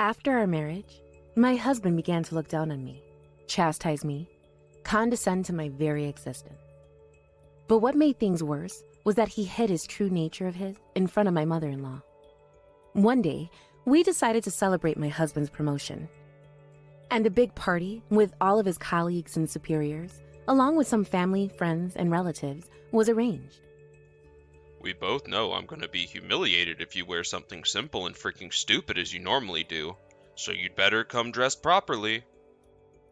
After our marriage, my husband began to look down on me, chastise me, condescend to my very existence. But what made things worse was that he hid his true nature of his in front of my mother-in-law. One day, we decided to celebrate my husband's promotion. And a big party with all of his colleagues and superiors, along with some family, friends, and relatives, was arranged. We both know I'm gonna be humiliated if you wear something simple and freaking stupid as you normally do, so you'd better come dressed properly.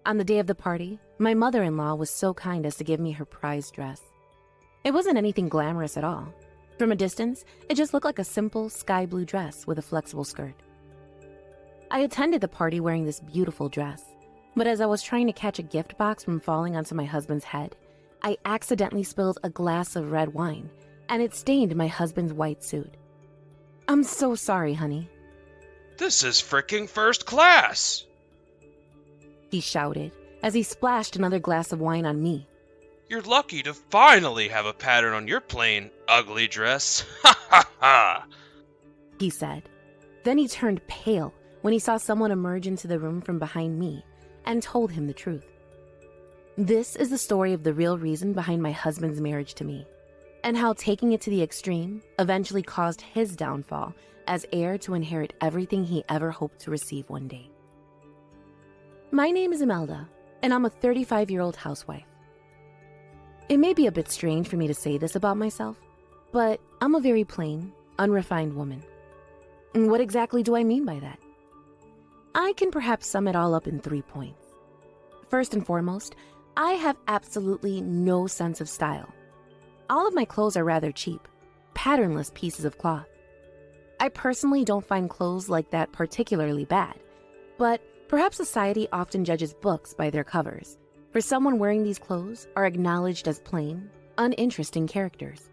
On the day of the party, my mother-in-law was so kind as to give me her prized dress. It wasn't anything glamorous at all. From a distance, it just looked like a simple sky blue dress with a flexible skirt. I attended the party wearing this beautiful dress, but as I was trying to catch a gift box from falling onto my husband's head, I accidentally spilled a glass of red wine, and it stained my husband's white suit. I'm so sorry, honey, This is freaking first class! he shouted as he splashed another glass of wine on me. You're lucky to finally have a pattern on your plain, ugly dress. Ha ha ha! He said. Then he turned pale when he saw someone emerge into the room from behind me and told him the truth. This is the story of the real reason behind my husband's marriage to me, and how taking it to the extreme eventually caused his downfall as heir to inherit everything he ever hoped to receive one day. My name is Imelda, and I'm a 35-year-old housewife. It may be a bit strange for me to say this about myself, but I'm a very plain, unrefined woman. And what exactly do I mean by that? I can perhaps sum it all up in 3 points. First and foremost, I have absolutely no sense of style. All of my clothes are rather cheap, patternless pieces of cloth. I personally don't find clothes like that particularly bad, but perhaps society often judges books by their covers, for someone wearing these clothes are acknowledged as plain, uninteresting characters.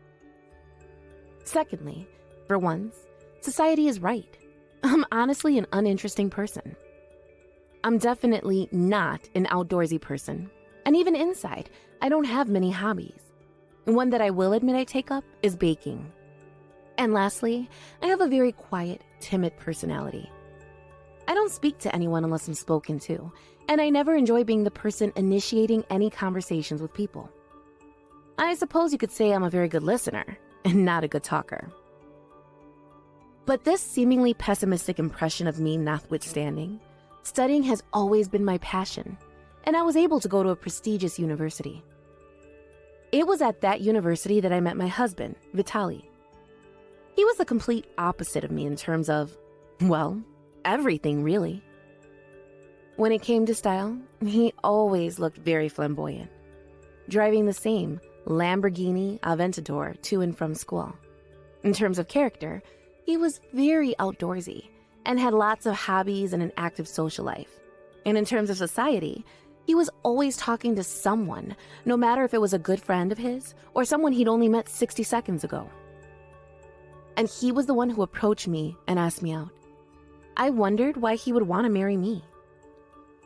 Secondly, for once, society is right. I'm honestly an uninteresting person. I'm definitely not an outdoorsy person, and even inside, I don't have many hobbies. One that I will admit I take up is baking. And lastly, I have a very quiet, timid personality. I don't speak to anyone unless I'm spoken to, and I never enjoy being the person initiating any conversations with people. I suppose you could say I'm a very good listener and not a good talker. But this seemingly pessimistic impression of me notwithstanding, studying has always been my passion, and I was able to go to a prestigious university. It was at that university that I met my husband, Vitaly. He was the complete opposite of me in terms of, well, everything really. When it came to style, he always looked very flamboyant, driving the same Lamborghini Aventador to and from school. In terms of character, he was very outdoorsy and had lots of hobbies and an active social life. And in terms of society, he was always talking to someone, no matter if it was a good friend of his or someone he'd only met 60 seconds ago. And he was the one who approached me and asked me out. I wondered why he would want to marry me.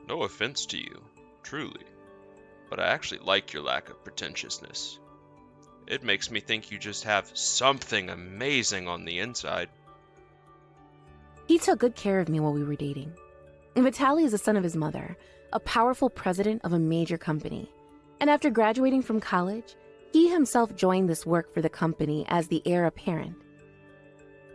No offense to you, truly, but I actually like your lack of pretentiousness. It makes me think you just have something amazing on the inside. He took good care of me while we were dating. Vitaly is the son of his mother, a powerful president of a major company. And after graduating from college, he himself joined this work for the company as the heir apparent.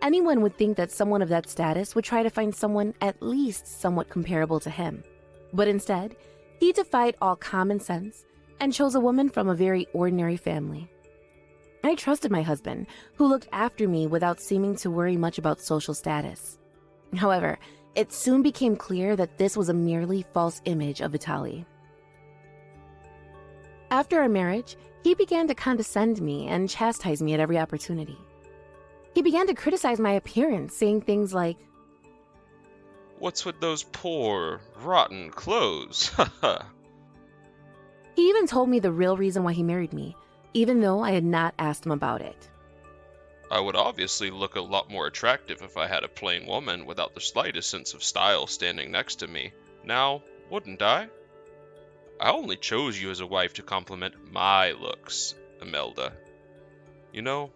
Anyone would think that someone of that status would try to find someone at least somewhat comparable to him. But instead, he defied all common sense and chose a woman from a very ordinary family. I trusted my husband, who looked after me without seeming to worry much about social status. However, it soon became clear that this was a merely false image of Vitaly. After our marriage, he began to condescend me and chastise me at every opportunity. He began to criticize my appearance, saying things like, What's with those poor, rotten clothes? Haha. He even told me the real reason why he married me, even though I had not asked him about it. I would obviously look a lot more attractive if I had a plain woman without the slightest sense of style standing next to me. Now, wouldn't I? I only chose you as a wife to complement my looks, Imelda. You know,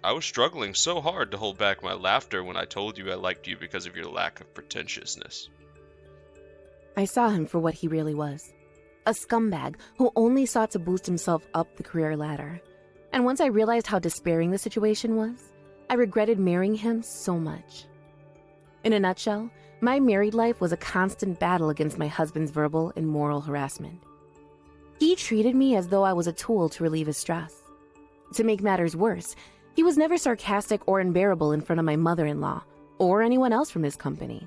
I was struggling so hard to hold back my laughter when I told you I liked you because of your lack of pretentiousness. I saw him for what he really was. A scumbag who only sought to boost himself up the career ladder. And once I realized how despairing the situation was, I regretted marrying him so much. In a nutshell, my married life was a constant battle against my husband's verbal and moral harassment. He treated me as though I was a tool to relieve his stress. To make matters worse, he was never sarcastic or unbearable in front of my mother-in-law or anyone else from his company.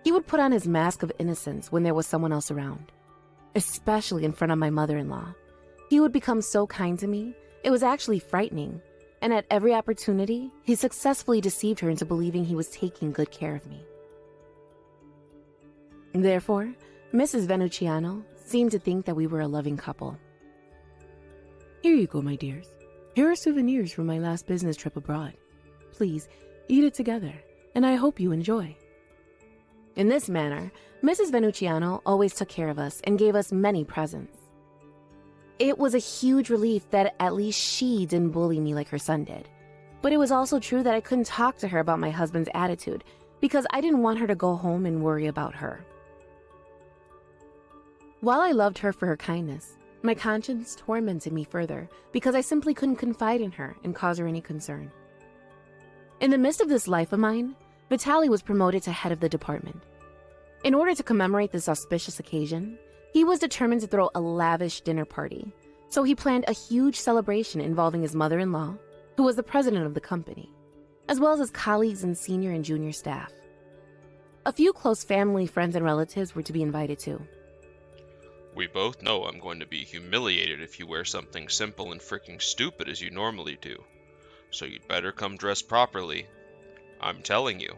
He would put on his mask of innocence when there was someone else around, especially in front of my mother-in-law. He would become so kind to me, it was actually frightening, and at every opportunity, he successfully deceived her into believing he was taking good care of me. Therefore, Mrs. Venuciano seemed to think that we were a loving couple. Here you go, my dears. Here are souvenirs from my last business trip abroad. Please, eat it together, and I hope you enjoy. In this manner, Mrs. Venuciano always took care of us and gave us many presents. It was a huge relief that at least she didn't bully me like her son did. But it was also true that I couldn't talk to her about my husband's attitude because I didn't want her to go home and worry about her. While I loved her for her kindness, my conscience tormented me further because I simply couldn't confide in her and cause her any concern. In the midst of this life of mine, Vitaly was promoted to head of the department. In order to commemorate this auspicious occasion, he was determined to throw a lavish dinner party, so he planned a huge celebration involving his mother-in-law, who was the president of the company, as well as his colleagues and senior and junior staff. A few close family, friends, and relatives were to be invited too. We both know I'm going to be humiliated if you wear something simple and freaking stupid as you normally do. So you'd better come dressed properly. I'm telling you,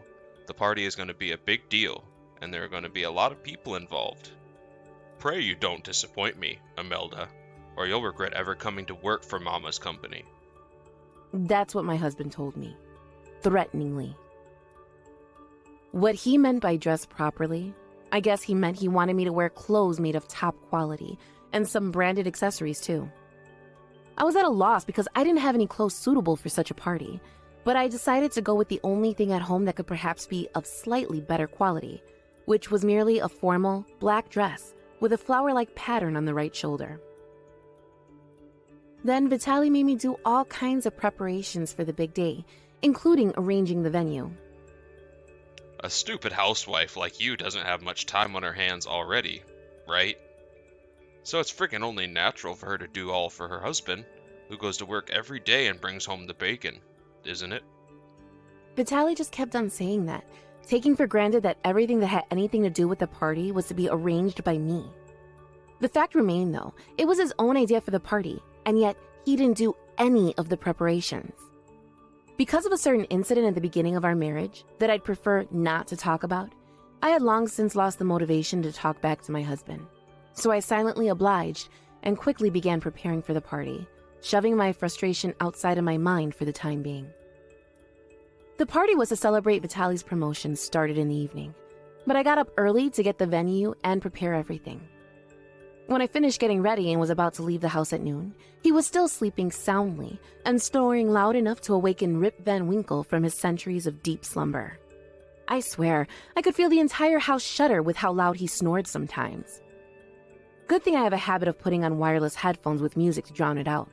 the party is going to be a big deal, and there are going to be a lot of people involved. Pray you don't disappoint me, Imelda, or you'll regret ever coming to work for Mama's company. That's what my husband told me, threateningly. What he meant by dress properly, I guess he meant he wanted me to wear clothes made of top quality and some branded accessories too. I was at a loss because I didn't have any clothes suitable for such a party, but I decided to go with the only thing at home that could perhaps be of slightly better quality, which was merely a formal black dress with a flower-like pattern on the right shoulder. Then Vitaly made me do all kinds of preparations for the big day, including arranging the venue. A stupid housewife like you doesn't have much time on her hands already, right? So it's freaking only natural for her to do all for her husband, who goes to work every day and brings home the bacon, isn't it? Vitaly just kept on saying that, taking for granted that everything that had anything to do with the party was to be arranged by me. The fact remained, though, it was his own idea for the party, and yet he didn't do any of the preparations. Because of a certain incident at the beginning of our marriage that I'd prefer not to talk about, I had long since lost the motivation to talk back to my husband. So I silently obliged and quickly began preparing for the party, shoving my frustration outside of my mind for the time being. The party was to celebrate Vitaly's promotion started in the evening, but I got up early to get the venue and prepare everything. When I finished getting ready and was about to leave the house at noon, he was still sleeping soundly and snoring loud enough to awaken Rip Van Winkle from his centuries of deep slumber. I swear, I could feel the entire house shudder with how loud he snored sometimes. Good thing I have a habit of putting on wireless headphones with music to drown it out.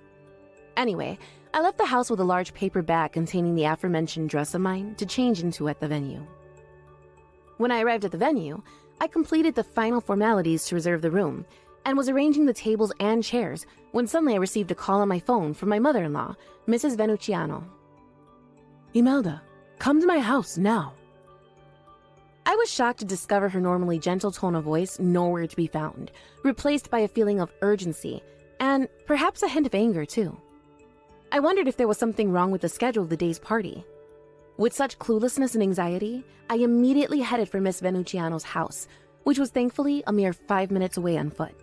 Anyway, I left the house with a large paper bag containing the aforementioned dress of mine to change into at the venue. When I arrived at the venue, I completed the final formalities to reserve the room and was arranging the tables and chairs when suddenly I received a call on my phone from my mother-in-law, Mrs. Venuciano. Imelda, come to my house now. I was shocked to discover her normally gentle tone of voice nowhere to be found, replaced by a feeling of urgency and perhaps a hint of anger too. I wondered if there was something wrong with the schedule of the day's party. With such cluelessness and anxiety, I immediately headed for Miss Venuciano's house, which was thankfully a mere 5 minutes away on foot.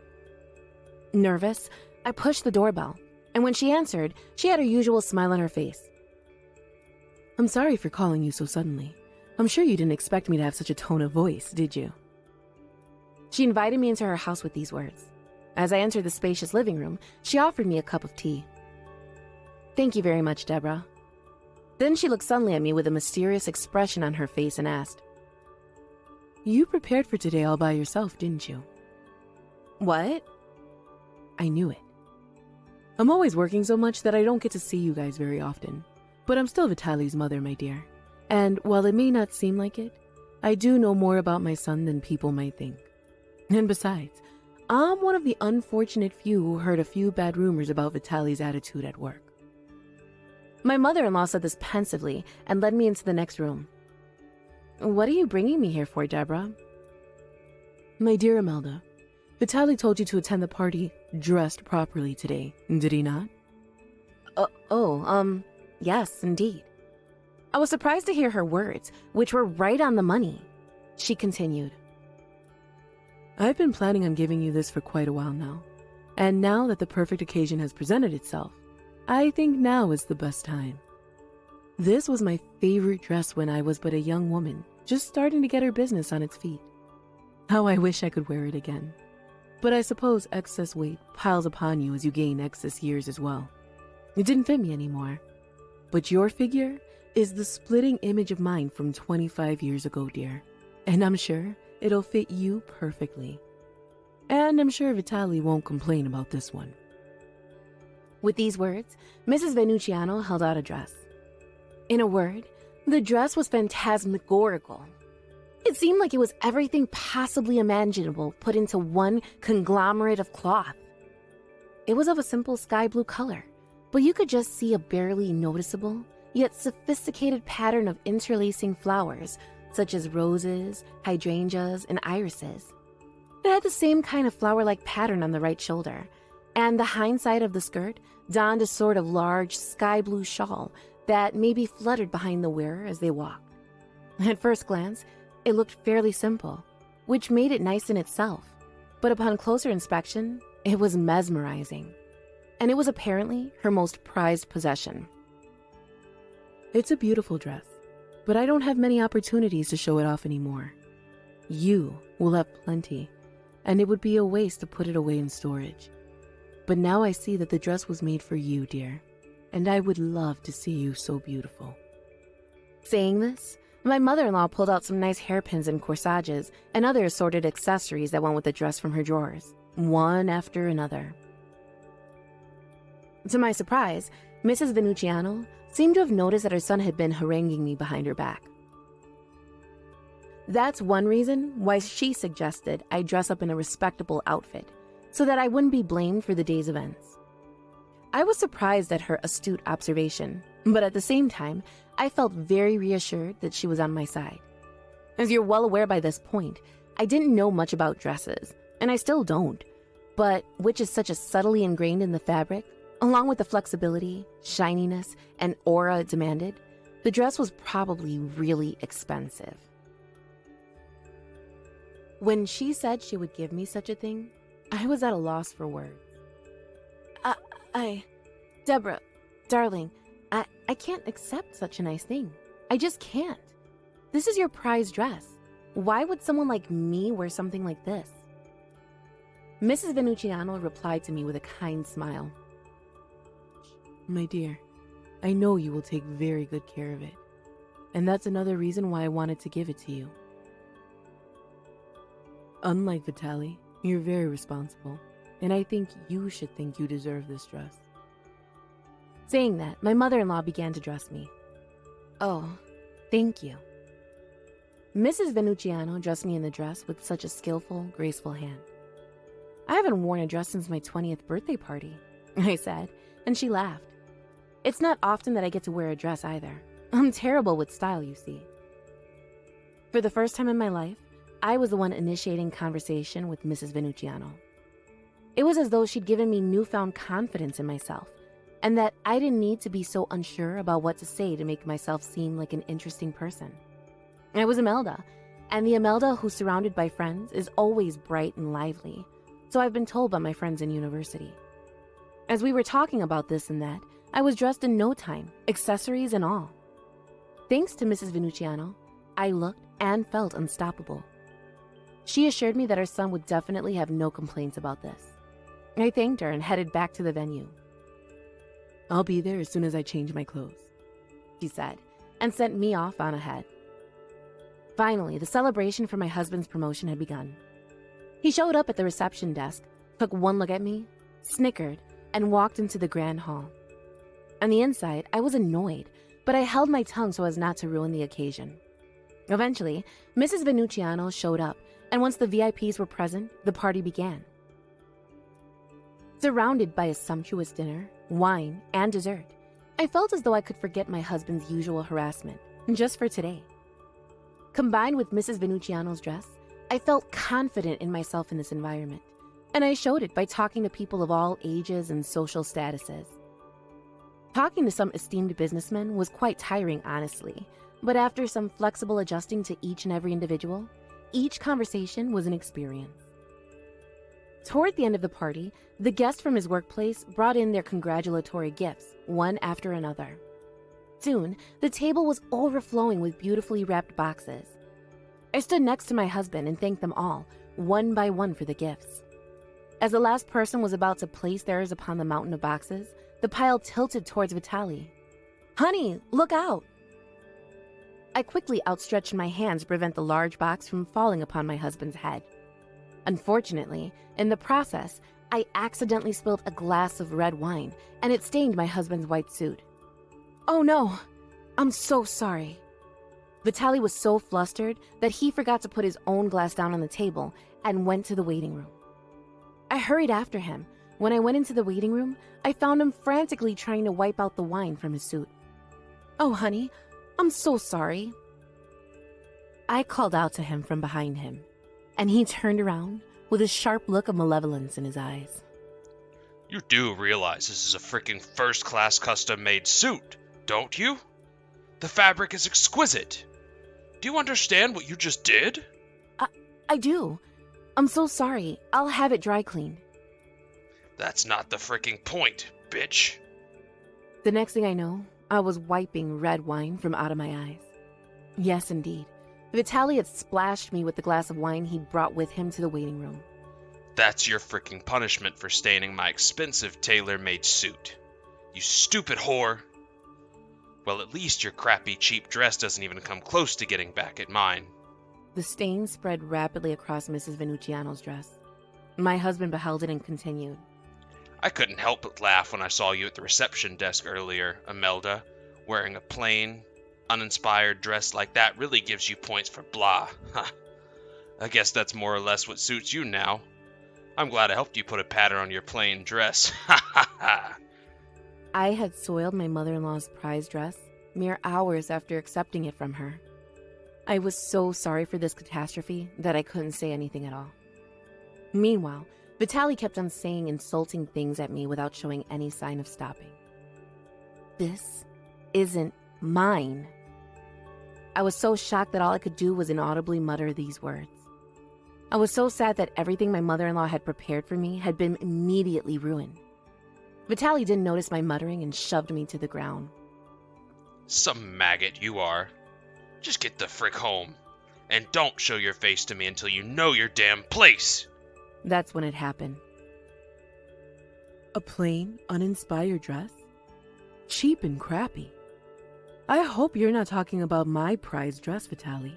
Nervous, I pushed the doorbell, and when she answered, she had her usual smile on her face. I'm sorry for calling you so suddenly. I'm sure you didn't expect me to have such a tone of voice, did you? She invited me into her house with these words. As I entered the spacious living room, she offered me a cup of tea. Thank you very much, Deborah. Then she looked suddenly at me with a mysterious expression on her face and asked, "You prepared for today all by yourself, didn't you?" "What?" I knew it. I'm always working so much that I don't get to see you guys very often. But I'm still Vitali's mother, my dear. And while it may not seem like it, I do know more about my son than people might think. And besides, I'm one of the unfortunate few who heard a few bad rumors about Vitali's attitude at work. My mother-in-law said this pensively and led me into the next room. "What are you bringing me here for, Deborah?" "My dear Imelda, Vitali told you to attend the party dressed properly today, did he not?" Yes, indeed." I was surprised to hear her words, which were right on the money. She continued, "I've been planning on giving you this for quite a while now, and now that the perfect occasion has presented itself, I think now is the best time. This was my favorite dress when I was but a young woman, just starting to get her business on its feet. How I wish I could wear it again. But I suppose excess weight piles upon you as you gain excess years as well. It didn't fit me anymore. But your figure is the splitting image of mine from 25 years ago, dear. And I'm sure it'll fit you perfectly. And I'm sure Vitali won't complain about this one." With these words, Mrs. Venuciano held out a dress. In a word, the dress was phantasmagorical. It seemed like it was everything possibly imaginable put into one conglomerate of cloth. It was of a simple sky blue color, but you could just see a barely noticeable, yet sophisticated pattern of interlacing flowers, such as roses, hydrangeas, and irises. It had the same kind of flower-like pattern on the right shoulder, and the hind side of the skirt donned a sort of large sky blue shawl that maybe fluttered behind the wearer as they walked. At first glance, it looked fairly simple, which made it nice in itself, but upon closer inspection, it was mesmerizing. And it was apparently her most prized possession. "It's a beautiful dress, but I don't have many opportunities to show it off anymore. You will have plenty, and it would be a waste to put it away in storage. But now I see that the dress was made for you, dear, and I would love to see you so beautiful." Saying this, my mother-in-law pulled out some nice hairpins and corsages and other assorted accessories that went with the dress from her drawers, one after another. To my surprise, Mrs. Venuciano seemed to have noticed that her son had been haranguing me behind her back. That's one reason why she suggested I dress up in a respectable outfit, so that I wouldn't be blamed for the day's events. I was surprised at her astute observation, but at the same time, I felt very reassured that she was on my side. As you're well aware by this point, I didn't know much about dresses, and I still don't, but which is such a subtly ingrained in the fabric, along with the flexibility, shininess, and aura it demanded, the dress was probably really expensive. When she said she would give me such a thing, I was at a loss for words. Deborah, darling, I can't accept such a nice thing. I just can't. This is your prized dress. Why would someone like me wear something like this? Mrs. Venuciano replied to me with a kind smile. "My dear, I know you will take very good care of it, and that's another reason why I wanted to give it to you. Unlike Vitali, you're very responsible, and I think you should think you deserve this dress." Saying that, my mother-in-law began to dress me. "Oh, thank you." Mrs. Venuciano dressed me in the dress with such a skillful, graceful hand. "I haven't worn a dress since my 20th birthday party," I said, and she laughed. "It's not often that I get to wear a dress either. I'm terrible with style, you see." For the first time in my life, I was the one initiating conversation with Mrs. Venuciano. It was as though she'd given me newfound confidence in myself, and that I didn't need to be so unsure about what to say to make myself seem like an interesting person. I was Imelda, and the Imelda who's surrounded by friends is always bright and lively, so I've been told by my friends in university. As we were talking about this and that, I was dressed in no time, accessories and all. Thanks to Mrs. Venuciano, I looked and felt unstoppable. She assured me that her son would definitely have no complaints about this. I thanked her and headed back to the venue. "I'll be there as soon as I change my clothes." she said, and sent me off on ahead. Finally, the celebration for my husband's promotion had begun. He showed up at the reception desk, took one look at me, snickered, and walked into the grand hall. On the inside, I was annoyed, but I held my tongue so as not to ruin the occasion. Eventually, Mrs. Venucciano showed up, and once the VIPs were present, the party began. Surrounded by a sumptuous dinner, wine, and dessert, I felt as though I could forget my husband's usual harassment, just for today. Combined with Mrs. Venucciano's dress, I felt confident in myself in this environment, and I showed it by talking to people of all ages and social statuses. Talking to some esteemed businessmen was quite tiring, honestly, but after some flexible adjusting to each and every individual, each conversation was an experience. Toward the end of the party, the guests from his workplace brought in their congratulatory gifts, one after another. Soon, the table was overflowing with beautifully wrapped boxes. I stood next to my husband and thanked them all, one by one, for the gifts. As the last person was about to place theirs upon the mountain of boxes, the pile tilted towards Vitaly. "Honey, look out!" I quickly outstretched my hands to prevent the large box from falling upon my husband's head. Unfortunately, in the process, I accidentally spilled a glass of red wine, and it stained my husband's white suit. "Oh no, I'm so sorry." Vitaly was so flustered that he forgot to put his own glass down on the table and went to the waiting room. I hurried after him. When I went into the waiting room, I found him frantically trying to wipe out the wine from his suit. "Oh, honey, I'm so sorry." I called out to him from behind him, and he turned around with a sharp look of malevolence in his eyes. You do realize this is a freaking first-class custom-made suit, don't you? The fabric is exquisite. Do you understand what you just did? I do. I'm so sorry. I'll have it dry cleaned. That's not the freaking point, bitch. The next thing I know, I was wiping red wine from out of my eyes. Yes, indeed. Vitaly had splashed me with the glass of wine he'd brought with him to the waiting room. That's your freaking punishment for staining my expensive tailor-made suit. You stupid whore. Well, at least your crappy, cheap dress doesn't even come close to getting back at mine. The stain spread rapidly across Mrs. Venucciano's dress. My husband beheld it and continued. I couldn't help but laugh when I saw you at the reception desk earlier, Imelda. Wearing a plain, uninspired dress like that really gives you points for blah. I guess that's more or less what suits you now. I'm glad I helped you put a pattern on your plain dress. I had soiled my mother-in-law's prize dress mere hours after accepting it from her. I was so sorry for this catastrophe that I couldn't say anything at all. Meanwhile, Vitaly kept on saying insulting things at me without showing any sign of stopping. This isn't mine. I was so shocked that all I could do was inaudibly mutter these words. I was so sad that everything my mother-in-law had prepared for me had been immediately ruined. Vitaly didn't notice my muttering and shoved me to the ground. Some maggot you are. Just get the frick home. And don't show your face to me until you know your damn place. That's when it happened. A plain, uninspired dress? Cheap and crappy. I hope you're not talking about my prize dress, Vitaly.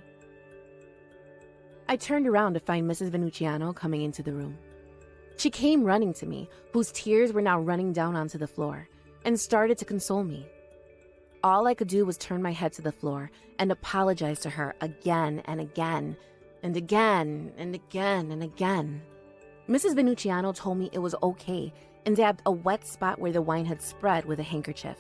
I turned around to find Mrs. Venucciano coming into the room. She came running to me, whose tears were now running down onto the floor, and started to console me. All I could do was turn my head to the floor and apologize to her again and again, and again and again and again. Mrs. Venucciano told me it was okay and dabbed a wet spot where the wine had spread with a handkerchief.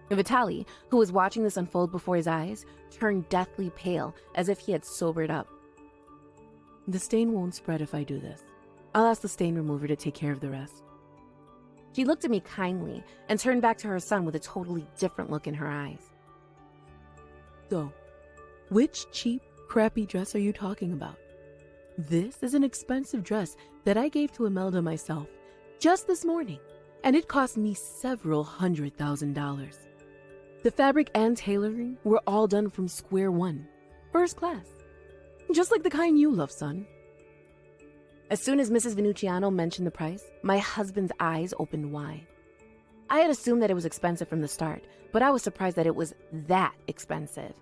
Vitaly, who was watching this unfold before his eyes, turned deathly pale as if he had sobered up. The stain won't spread if I do this. I'll ask the stain remover to take care of the rest. She looked at me kindly and turned back to her son with a totally different look in her eyes. So, which cheap, crappy dress are you talking about? This is an expensive dress that I gave to Imelda myself just this morning, and it cost me several $100,000. The fabric and tailoring were all done from square one, first class, just like the kind you love, son. As soon as Mrs. Venucciano mentioned the price, my husband's eyes opened wide. I had assumed that it was expensive from the start, but I was surprised that it was that expensive.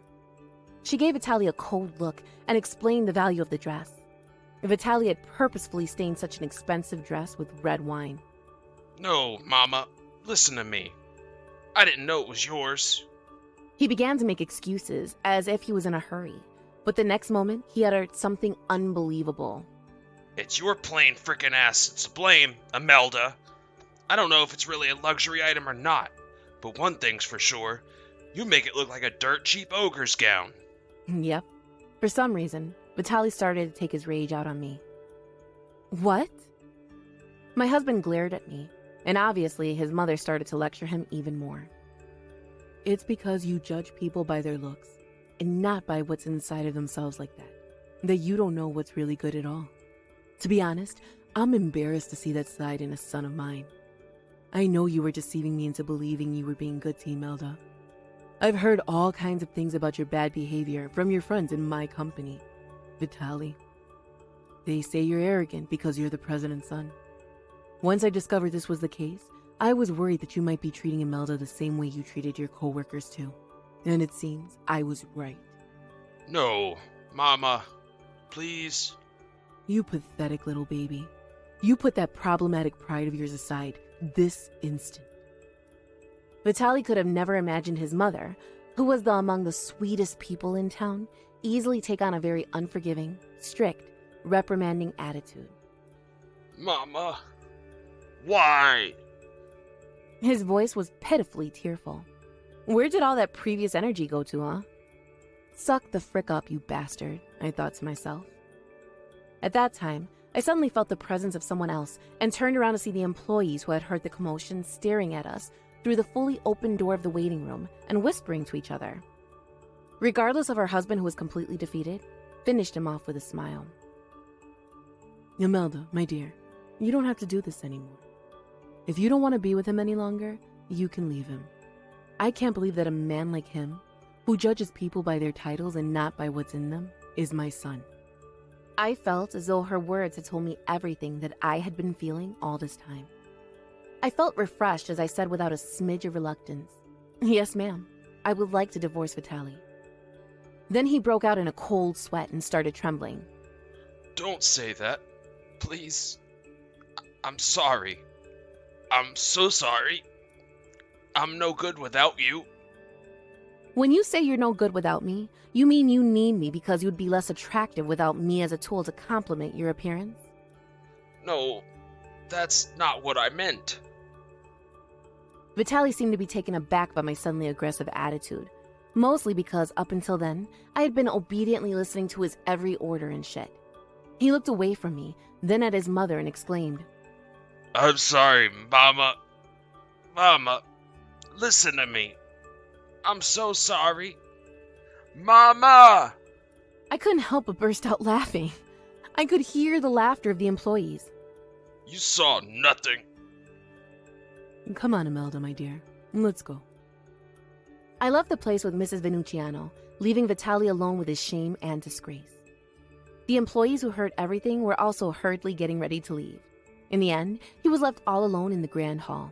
She gave Vitaly a cold look and explained the value of the dress. Vitaly had purposefully stained such an expensive dress with red wine. No, Mama, listen to me. I didn't know it was yours. He began to make excuses as if he was in a hurry, but the next moment he uttered something unbelievable. It's your plain frickin' ass that's to blame, Imelda. I don't know if it's really a luxury item or not, but one thing's for sure. You make it look like a dirt cheap ogre's gown. Yep. For some reason, Vitaly started to take his rage out on me. What? My husband glared at me, and obviously his mother started to lecture him even more. It's because you judge people by their looks, and not by what's inside of themselves like that you don't know what's really good at all. To be honest, I'm embarrassed to see that side in a son of mine. I know you were deceiving me into believing you were being good to Imelda. I've heard all kinds of things about your bad behavior from your friends in my company, Vitaly. They say you're arrogant because you're the president's son. Once I discovered this was the case, I was worried that you might be treating Imelda the same way you treated your co-workers too. And it seems I was right. No, Mama, please. You pathetic little baby. You put that problematic pride of yours aside this instant. Vitaly could have never imagined his mother, who was among the sweetest people in town, easily take on a very unforgiving, strict, reprimanding attitude. Mama, why? His voice was pitifully tearful. Where did all that previous energy go to, huh? Suck the frick up, you bastard, I thought to myself. At that time, I suddenly felt the presence of someone else and turned around to see the employees who had heard the commotion staring at us through the fully open door of the waiting room and whispering to each other. Regardless of her husband, who was completely defeated, finished him off with a smile. Imelda, my dear, you don't have to do this anymore. If you don't want to be with him any longer, you can leave him. I can't believe that a man like him, who judges people by their titles and not by what's in them, is my son. I felt as though her words had told me everything that I had been feeling all this time. I felt refreshed as I said without a smidge of reluctance, Yes, ma'am. I would like to divorce Vitaly. Then he broke out in a cold sweat and started trembling. Don't say that. Please. I'm sorry. I'm so sorry. I'm no good without you. When you say you're no good without me, you mean you need me because you'd be less attractive without me as a tool to complement your appearance? No, that's not what I meant. Vitaly seemed to be taken aback by my suddenly aggressive attitude, mostly because up until then, I had been obediently listening to his every order and shit. He looked away from me, then at his mother and exclaimed, I'm sorry, Mama. Mama, listen to me. I'm so sorry. Mama! I couldn't help but burst out laughing. I could hear the laughter of the employees. You saw nothing. Come on, Imelda, my dear. Let's go. I left the place with Mrs. Venuciano, leaving Vitaly alone with his shame and disgrace. The employees who heard everything were also hurriedly getting ready to leave. In the end, he was left all alone in the grand hall.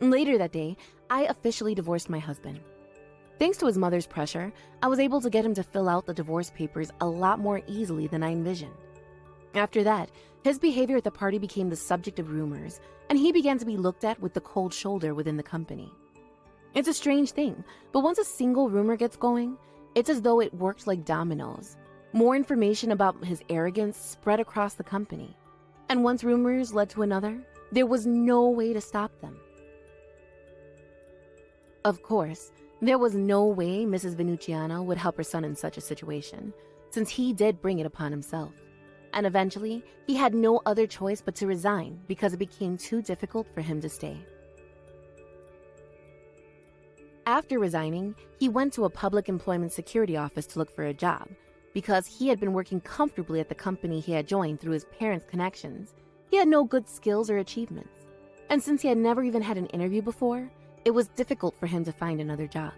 Later that day, I officially divorced my husband. Thanks to his mother's pressure, I was able to get him to fill out the divorce papers a lot more easily than I envisioned. After that, his behavior at the party became the subject of rumors, and he began to be looked at with the cold shoulder within the company. It's a strange thing, but once a single rumor gets going, it's as though it worked like dominoes. More information about his arrogance spread across the company, and once rumors led to another, there was no way to stop them. Of course, there was no way Mrs. Venuciano would help her son in such a situation, since he did bring it upon himself. And eventually, he had no other choice but to resign because it became too difficult for him to stay. After resigning, he went to a public employment security office to look for a job, because he had been working comfortably at the company he had joined through his parents' connections. He had no good skills or achievements, and since he had never even had an interview before, it was difficult for him to find another job.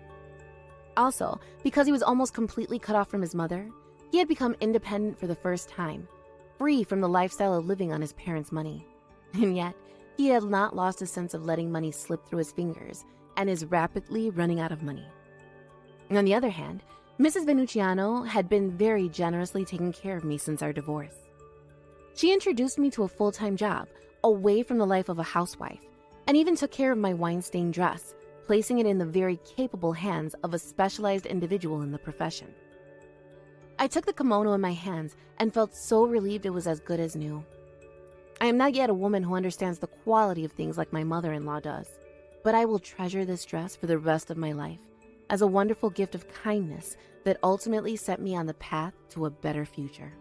Also, because he was almost completely cut off from his mother, he had become independent for the first time, free from the lifestyle of living on his parents' money. And yet, he he had not lost his sense of letting money slip through his fingers and is rapidly running out of money. On the other hand, Mrs. Venuciano had been very generously taking care of me since our divorce. She introduced me to a full-time job, away from the life of a housewife, and even took care of my wine-stained dress, placing it in the very capable hands of a specialized individual in the profession. I took the kimono in my hands and felt so relieved it was as good as new. I am not yet a woman who understands the quality of things like my mother-in-law does, but I will treasure this dress for the rest of my life as a wonderful gift of kindness that ultimately set me on the path to a better future.